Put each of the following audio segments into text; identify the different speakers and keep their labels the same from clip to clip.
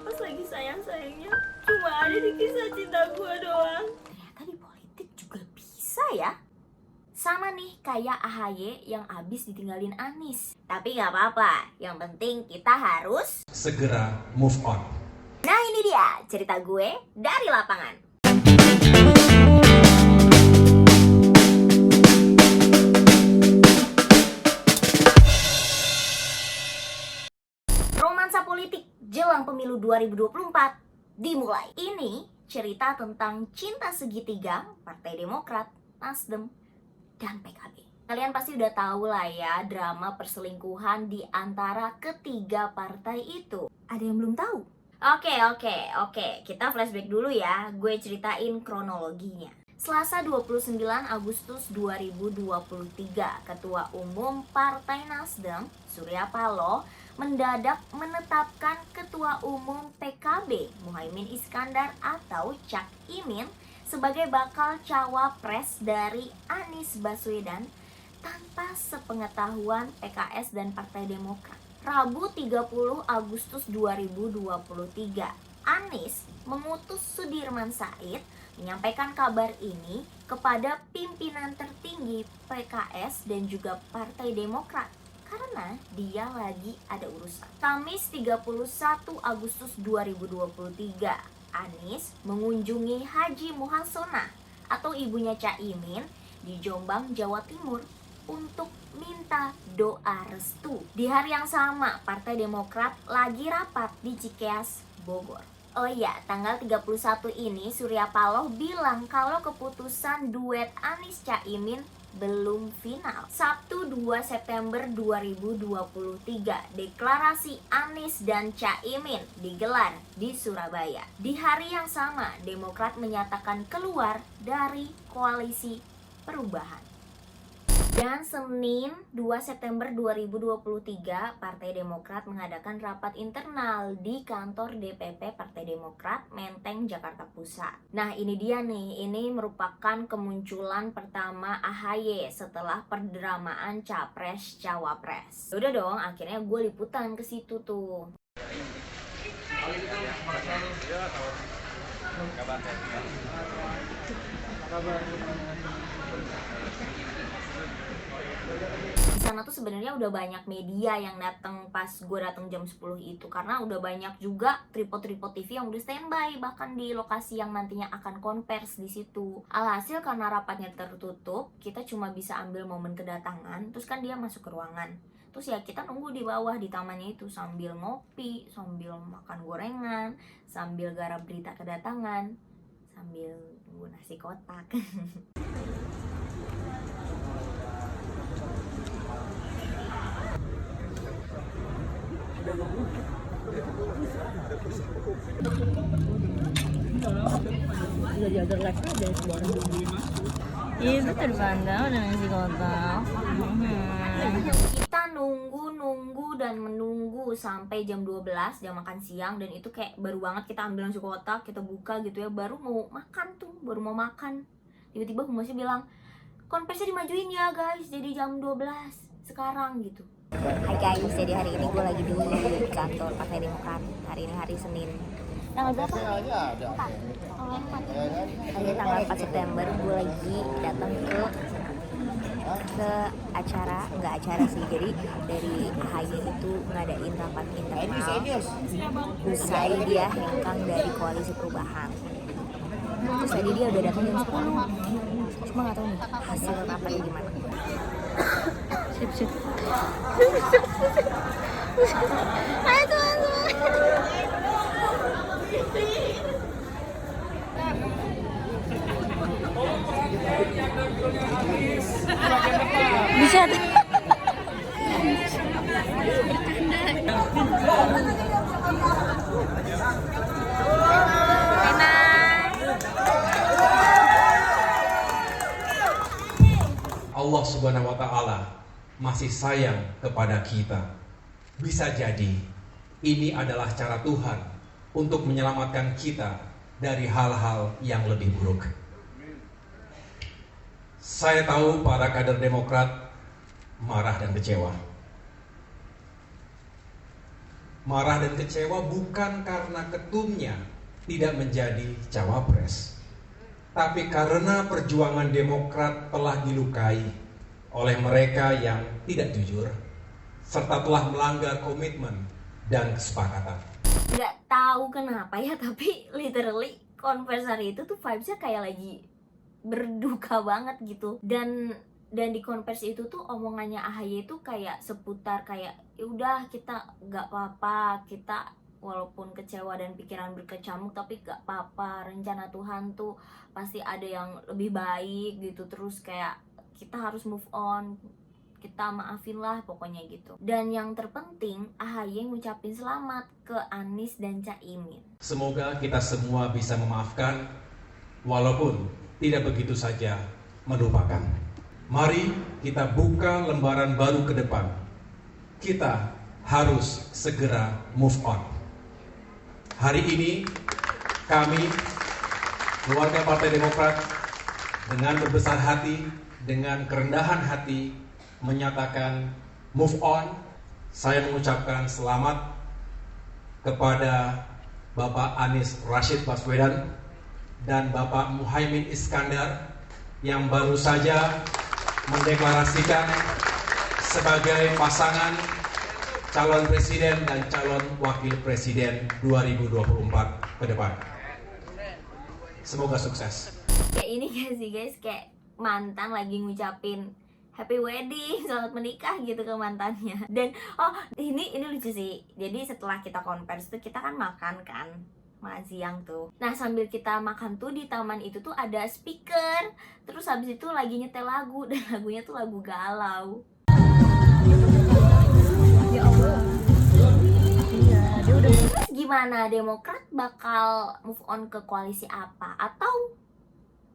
Speaker 1: pas lagi sayang-sayangnya cuma ada di kisah cinta gue doang.
Speaker 2: Ternyata di politik juga bisa ya. Sama nih kayak AHY yang abis ditinggalin Anies. Tapi gak apa-apa, yang penting kita harus
Speaker 3: segera move on.
Speaker 2: Nah ini dia cerita gue dari lapangan. Romansa politik jelang pemilu 2024 dimulai. Ini cerita tentang cinta segitiga Partai Demokrat, Nasdem, dan PKB. Kalian pasti udah tahu lah ya drama perselingkuhan di antara ketiga partai itu. Ada yang belum tahu? Oke, kita flashback dulu ya. Gue ceritain kronologinya. Selasa 29 Agustus 2023, Ketua Umum Partai Nasdem, Surya Paloh, mendadak menetapkan Ketua Umum PKB, Muhaimin Iskandar atau Cak Imin, sebagai bakal cawapres dari Anies Baswedan tanpa sepengetahuan PKS dan Partai Demokrat. Rabu 30 Agustus 2023, Anies mengutus Sudirman Said menyampaikan kabar ini kepada pimpinan tertinggi PKS dan juga Partai Demokrat karena dia lagi ada urusan. Kamis 31 Agustus 2023, Anies mengunjungi Haji Muhasona atau ibunya Caimin di Jombang, Jawa Timur untuk minta doa restu. Di hari yang sama, Partai Demokrat lagi rapat di Cikeas, Bogor. Oh iya, tanggal 31 ini Surya Paloh bilang kalau keputusan duet Anies Caimin belum final. Sabtu 2 September 2023, deklarasi Anies dan Caimin digelar di Surabaya. Di hari yang sama, Demokrat menyatakan keluar dari koalisi perubahan. Dan Senin 2 September 2023, Partai Demokrat mengadakan rapat internal di kantor DPP Partai Demokrat Menteng, Jakarta Pusat. Nah ini dia nih, ini merupakan kemunculan pertama AHY setelah perdramaan Capres-Cawapres. Udah dong, akhirnya gue liputan ke situ tuh. Di sana tuh sebenarnya udah banyak media yang datang pas gue datang jam 10 itu, karena udah banyak juga tripod TV yang udah standby bahkan di lokasi yang nantinya akan konvers di situ. Alhasil karena rapatnya tertutup, kita cuma bisa ambil momen kedatangan, terus kan dia masuk ke ruangan. Terus ya kita nunggu di bawah di tamannya itu sambil ngopi, sambil makan gorengan, sambil garap berita kedatangan, sambil nunggu nasi kotak.
Speaker 1: Jadi ada live aja semua orang. Iya betul Banda, udah nasi kotak.
Speaker 2: Kita nunggu dan menunggu sampai jam 12, jam makan siang, dan itu kayak baru banget kita ambil nasi kotak, kita buka gitu ya, baru mau makan. Tiba-tiba humasnya bilang, konversinya dimajuin ya guys, jadi jam 12 sekarang gitu. Hai guys, jadi hari ini gue lagi di kantor Partai Demokrat. Hari ini hari Senin. Tanggal berapa? 4. Oh, 4. Hari tanggal 4 September gue lagi datang ke nggak acara sih, jadi dari AHY itu ngadain rapat internal usai dia hengkang dari koalisi perubahan. Terus tadi dia udah datang jam 10, cuma nggak tahu nih hasil rapatnya gimana.
Speaker 1: Sip. Ayo teman-teman. Bisa.
Speaker 3: Allah Subhanahu wa Ta'ala masih sayang kepada kita. Bisa jadi ini adalah cara Tuhan untuk menyelamatkan kita dari hal-hal yang lebih buruk. Saya tahu para kader Demokrat marah dan kecewa. Marah dan kecewa bukan karena ketumnya tidak menjadi cawapres, tapi karena perjuangan Demokrat telah dilukai oleh mereka yang tidak jujur, serta telah melanggar komitmen dan kesepakatan.
Speaker 2: Nggak tahu kenapa ya, tapi literally Converse hari itu tuh vibesnya kayak lagi berduka banget gitu. Dan di Converse itu tuh omongannya AHY itu kayak seputar kayak ya udah kita nggak apa-apa, kita walaupun kecewa dan pikiran berkecamuk tapi nggak apa-apa, rencana Tuhan tuh pasti ada yang lebih baik gitu. Terus kayak kita harus move on, kita maafin lah pokoknya gitu. Dan yang terpenting AHY ngucapin selamat ke Anies dan Caimin.
Speaker 3: Semoga kita semua bisa memaafkan walaupun tidak begitu saja melupakan. Mari kita buka lembaran baru ke depan. Kita harus segera move on. Hari ini kami, keluarga Partai Demokrat, dengan berbesar hati, dengan kerendahan hati, menyatakan move on. Saya mengucapkan selamat kepada Bapak Anies Rashid Baswedan dan Bapak Muhaimin Iskandar yang baru saja mendeklarasikan sebagai pasangan calon presiden dan calon wakil presiden 2024 ke depan. Semoga sukses.
Speaker 2: Kayak ini gak sih guys, kayak mantan lagi ngucapin happy wedding, selamat menikah gitu ke mantannya. Dan ini lucu sih. Jadi setelah kita Converse tuh kita kan makan siang tuh. Nah sambil kita makan tuh di taman itu tuh ada speaker. Terus habis itu lagi nyetel lagu, dan lagunya tuh lagu galau.
Speaker 1: Ya Allah. Iya, dia udah.
Speaker 2: Terus gimana, Demokrat bakal move on ke koalisi apa? Atau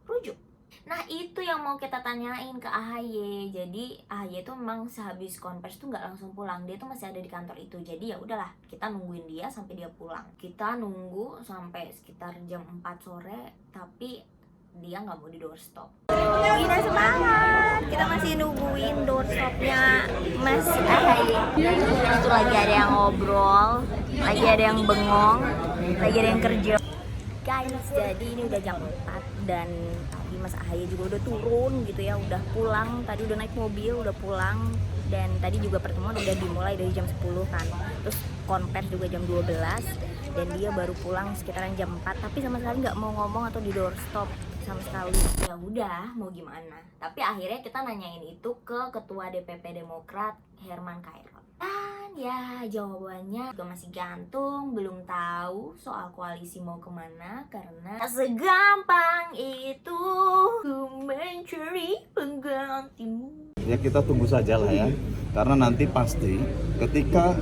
Speaker 2: rujuk? Nah itu yang mau kita tanyain ke AHY. Jadi AHY tuh memang sehabis Converse tuh nggak langsung pulang, dia tuh masih ada di kantor itu. Jadi ya udahlah, kita nungguin dia sampai dia pulang. Kita nunggu sampai sekitar jam 4 sore, tapi dia nggak mau di doorstop. Kita semangat, kita masih nungguin doorstopnya Mas AHY. Itu lagi ada yang ngobrol, lagi ada yang bengong, lagi ada yang kerja. Guys, jadi ini udah jam 4 dan tadi Mas AHY juga udah turun gitu ya, udah pulang. Tadi udah naik mobil, udah pulang. Dan tadi juga pertemuan udah dimulai dari jam 10 kan. Terus Converse juga jam 12 dan dia baru pulang sekitaran jam 4, tapi sama sekali nggak mau ngomong atau di doorstop sama sekali. Ya udah, mau gimana? Tapi akhirnya kita nanyain itu ke Ketua DPP Demokrat Herman Khairot. Dan ya jawabannya juga masih gantung, belum tahu soal koalisi mau kemana. Karena segampang itu ku mencari penggantimu.
Speaker 4: Ya kita tunggu saja lah ya, karena nanti pasti ketika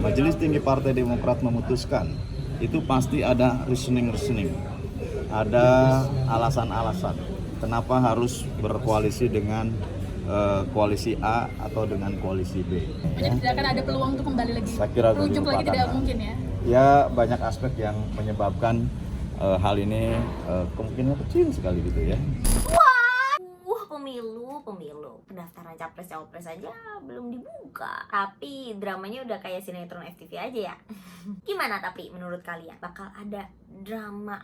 Speaker 4: Majelis Tinggi Partai Demokrat memutuskan, itu pasti ada reasoning, ada alasan-alasan kenapa harus berkoalisi dengan koalisi A atau dengan koalisi B.
Speaker 5: Jadi tidak akan ada peluang untuk kembali lagi.
Speaker 4: Saya kira
Speaker 5: rujuk lagi tidak mungkin ya.
Speaker 4: Ya banyak aspek yang menyebabkan hal ini kemungkinan kecil sekali gitu ya.
Speaker 2: Pemilu pendaftaran capres cawapres aja belum dibuka, tapi dramanya udah kayak sinetron FTV aja ya. Gimana tapi menurut kalian, bakal ada drama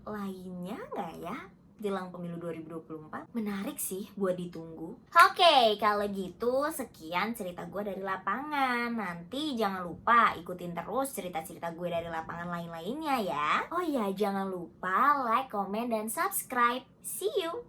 Speaker 2: lainnya nggak ya jelang pemilu 2024? Menarik sih buat ditunggu. Oke, kalau gitu sekian cerita gue dari lapangan. Nanti jangan lupa ikutin terus cerita-cerita gue dari lapangan lain-lainnya ya. Oh iya, jangan lupa like, comment, dan subscribe. See you!